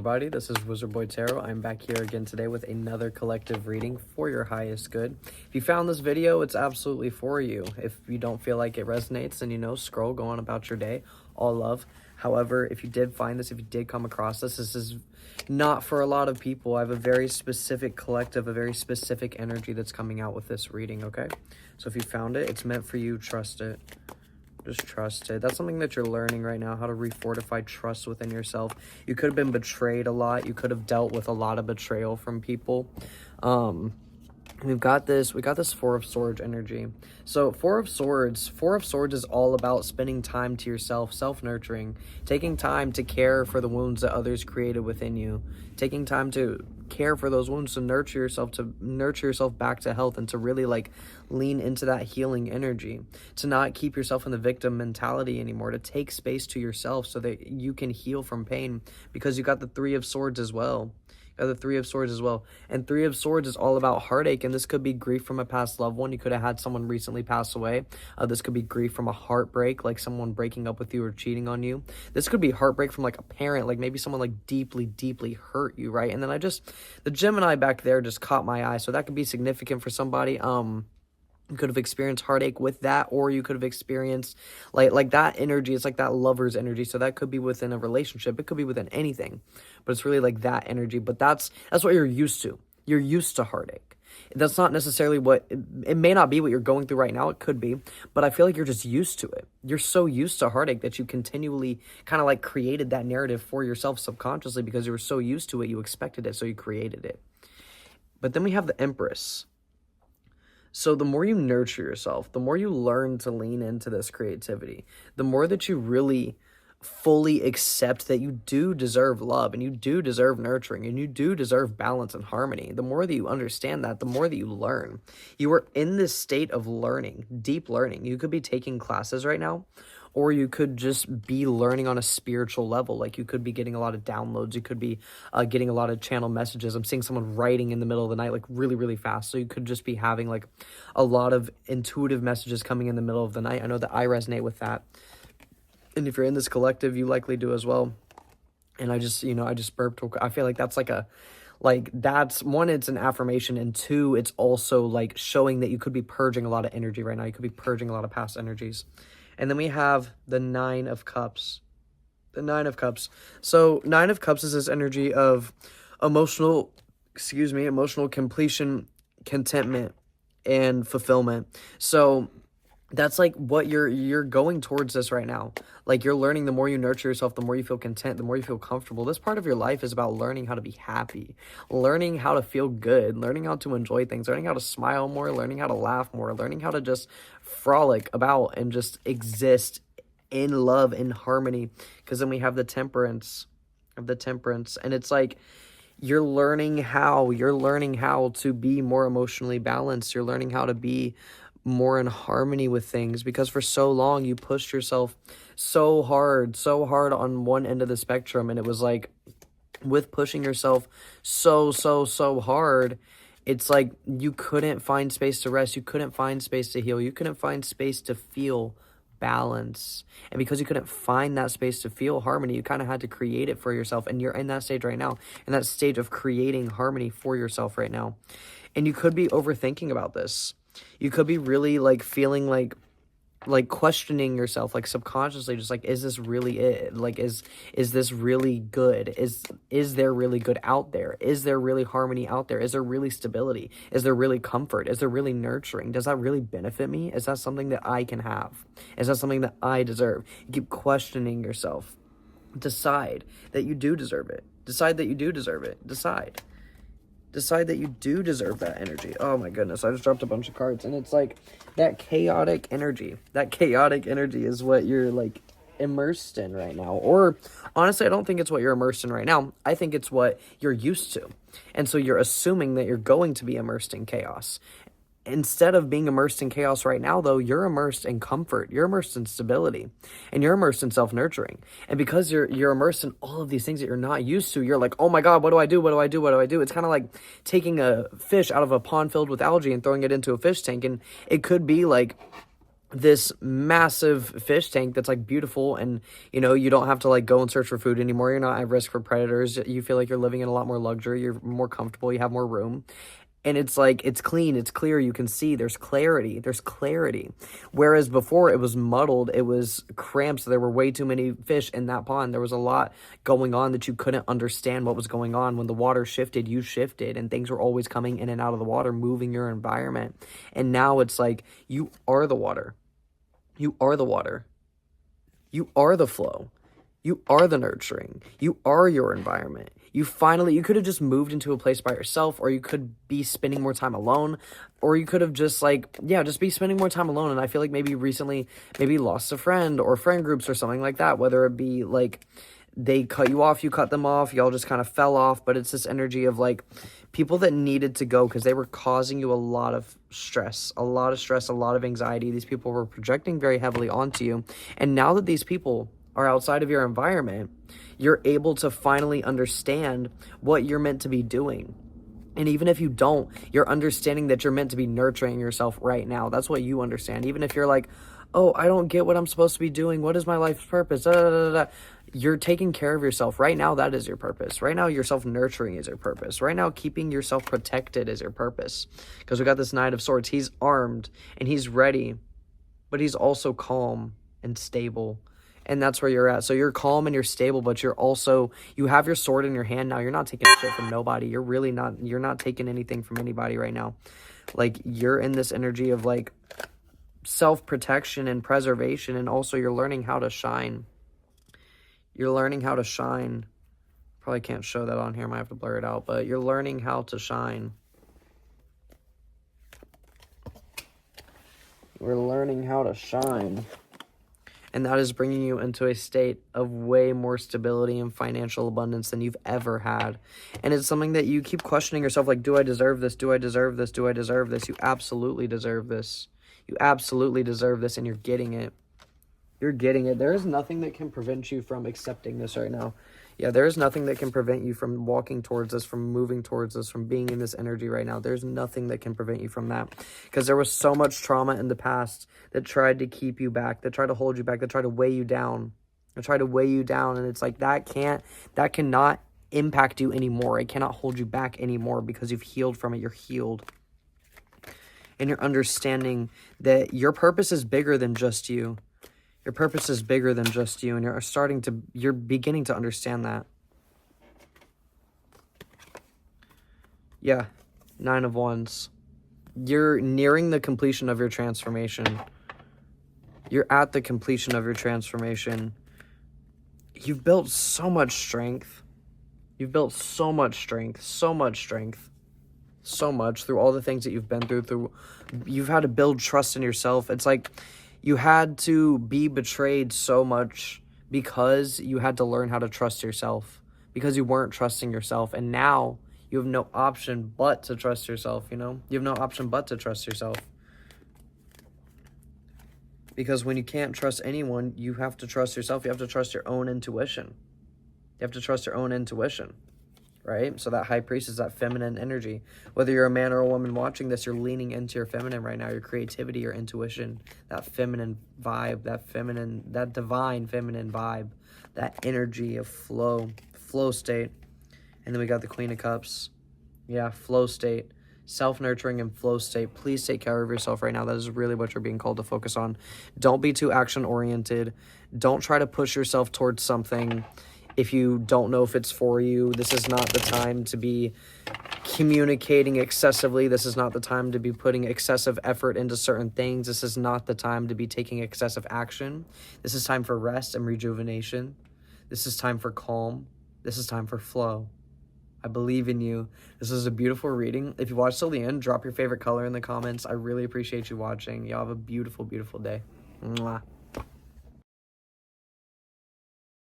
everybody, this is Wizard Boy Tarot. I'm back here again today with another collective reading for your highest good. If you found this video, it's absolutely for you. If you don't feel like it resonates, then scroll, go on about your day. All love. However, if you did find this, if you did come across this is not for a lot of people. I have a very specific collective, a very specific energy that's coming out with this reading, okay? So if you found it, it's meant for you. Trust it. Just trust it. That's something that you're learning right now, how to refortify trust within yourself. You could have been betrayed a lot. You could have dealt with a lot of betrayal from people. We got this Four of Swords energy. So Four of Swords is all about spending time to yourself, self-nurturing, taking time to care for the wounds that others created within you, taking time to care for those wounds, to nurture yourself back to health, and to really lean into that healing energy, to not keep yourself in the victim mentality anymore, to take space to yourself so that you can heal from pain, because you got the Three of Swords as well. The Three of Swords as well. And Three of Swords is all about heartache, and this could be grief from a past loved one. You could have had someone recently pass away. This could be grief from a heartbreak, like someone breaking up with you or cheating on you. This could be heartbreak from a parent, maybe someone deeply, deeply hurt you, right? And then the Gemini back there just caught my eye, so that could be significant for somebody. You could have experienced heartache with that, or you could have experienced like that energy. It's like that lover's energy. So that could be within a relationship. It could be within anything, but it's really that energy. But that's what you're used to. You're used to heartache. That's not necessarily it may not be what you're going through right now. It could be, but I feel like you're just used to it. You're so used to heartache that you continually kind of created that narrative for yourself subconsciously, because you were so used to it. You expected it, so you created it. But then we have the Empress. So the more you nurture yourself, the more you learn to lean into this creativity, the more that you really fully accept that you do deserve love, and you do deserve nurturing, and you do deserve balance and harmony. The more that you understand that, the more that you learn. You are in this state of learning, deep learning. You could be taking classes right now, or you could just be learning on a spiritual level. You could be getting a lot of downloads. You could be getting a lot of channel messages. I'm seeing someone writing in the middle of the night, really, really fast. So you could just be having a lot of intuitive messages coming in the middle of the night. I know that I resonate with that. And if you're in this collective, you likely do as well. And I just burped. I feel like that's that's one, it's an affirmation, and two, it's also showing that you could be purging a lot of energy right now. You could be purging a lot of past energies. And then we have the Nine of Cups. The Nine of Cups. So Nine of Cups is this energy of emotional completion, contentment, and fulfillment. So that's what you're going towards this right now. You're learning, the more you nurture yourself, the more you feel content, the more you feel comfortable. This part of your life is about learning how to be happy, learning how to feel good, learning how to enjoy things, learning how to smile more, learning how to laugh more, learning how to just frolic about and just exist in love and harmony. Because then we have the Temperance, and it's you're learning how to be more emotionally balanced. You're learning how to be more in harmony with things, because for so long you pushed yourself so hard on one end of the spectrum, and it was with pushing yourself so hard, it's you couldn't find space to rest, you couldn't find space to heal, you couldn't find space to feel balance. And because you couldn't find that space to feel harmony, you kind of had to create it for yourself. And you're in that stage right now, in that stage of creating harmony for yourself right now. And you could be overthinking about this. You could be really feeling questioning yourself, subconsciously, just is this really it? Is this really good? Is there really good out there? Is there really harmony out there? Is there really stability? Is there really comfort? Is there really nurturing? Does that really benefit me? Is that something that I can have? Is that something that I deserve? You keep questioning yourself. Decide that you do deserve it. Decide that you do deserve it. Decide that you do deserve that energy. Oh my goodness, I just dropped a bunch of cards, and it's that chaotic energy. That chaotic energy is what you're immersed in right now. Or honestly, I don't think it's what you're immersed in right now. I think it's what you're used to. And so you're assuming that you're going to be immersed in chaos. Instead of being immersed in chaos right now, though, you're immersed in comfort, you're immersed in stability, and you're immersed in self-nurturing. And because you're immersed in all of these things that you're not used to, you're oh my God, what do I do? What do I do? What do I do? It's kind of like taking a fish out of a pond filled with algae and throwing it into a fish tank. And it could be this massive fish tank that's like beautiful, and you don't have to like go and search for food anymore. You're not at risk for predators. You feel like you're living in a lot more luxury. You're more comfortable. You have more room. And it's like, it's clean, it's clear, you can see, there's clarity. Whereas before it was muddled, it was cramped, so there were way too many fish in that pond. There was a lot going on that you couldn't understand what was going on. When the water shifted, you shifted, and things were always coming in and out of the water, moving your environment. And now it's like, you are the water. You are the water. You are the flow. You are the nurturing. You are your environment. You could have just moved into a place by yourself, or you could be spending more time alone, or you could have just just be spending more time alone. And I feel like maybe recently, maybe lost a friend or friend groups or something like that, whether it be like they cut you off, you cut them off, y'all just kind of fell off. But it's this energy of like people that needed to go because they were causing you a lot of stress, a lot of anxiety. These people were projecting very heavily onto you. And now that these people are outside of your environment, you're able to finally understand what you're meant to be doing. And even if you don't, you're understanding that you're meant to be nurturing yourself right now. That's what you understand. Even if you're like, oh, I don't get what I'm supposed to be doing. What is my life's purpose? You're taking care of yourself. Right now, that is your purpose. Right now, your self-nurturing is your purpose. Right now, keeping yourself protected is your purpose. Because we got this Knight of Swords. He's armed and he's ready, but he's also calm and stable. And that's where you're at. So you're calm and you're stable, but you have your sword in your hand now. You're not taking shit from nobody. You're not taking anything from anybody right now. Like, you're in this energy of like self-protection and preservation, and also you're learning how to shine. You're learning how to shine. Probably can't show that on here. Might have to blur it out, but you're learning how to shine. We're learning how to shine. And that is bringing you into a state of way more stability and financial abundance than you've ever had. And it's something that you keep questioning yourself, like, do I deserve this? Do I deserve this? Do I deserve this? You absolutely deserve this. You absolutely deserve this, and you're getting it. You're getting it. There is nothing that can prevent you from accepting this right now. Yeah, there is nothing that can prevent you from walking towards this, from moving towards this, from being in this energy right now. There's nothing that can prevent you from that. Because there was so much trauma in the past that tried to keep you back, that tried to hold you back, that tried to weigh you down. And it's like, that cannot impact you anymore. It cannot hold you back anymore because you've healed from it. You're healed. And you're understanding that your purpose is bigger than just you. Your purpose is bigger than just you, and you're beginning to understand that. Yeah, 9 of Wands. You're nearing the completion of your transformation. You're at the completion of your transformation. You've built so much strength. You've built so much strength through all the things that you've been through. You've had to build trust in yourself. It's like, you had to be betrayed so much because you had to learn how to trust yourself, because you weren't trusting yourself. And now you have no option but to trust yourself, You have no option but to trust yourself. Because when you can't trust anyone, you have to trust yourself. You have to trust your own intuition. Right? So that High Priestess, that feminine energy. Whether you're a man or a woman watching this, you're leaning into your feminine right now, your creativity, your intuition, that feminine vibe, that divine feminine vibe, that energy of flow state. And then we got the Queen of Cups. Yeah, flow state, self-nurturing and flow state. Please take care of yourself right now. That is really what you're being called to focus on. Don't be too action-oriented. Don't try to push yourself towards something if you don't know if it's for you. This is not the time to be communicating excessively. This is not the time to be putting excessive effort into certain things. This is not the time to be taking excessive action. This is time for rest and rejuvenation. This is time for calm. This is time for flow. I believe in you. This is a beautiful reading. If you watched till the end, drop your favorite color in the comments. I really appreciate you watching. Y'all have a beautiful, beautiful day. Mwah.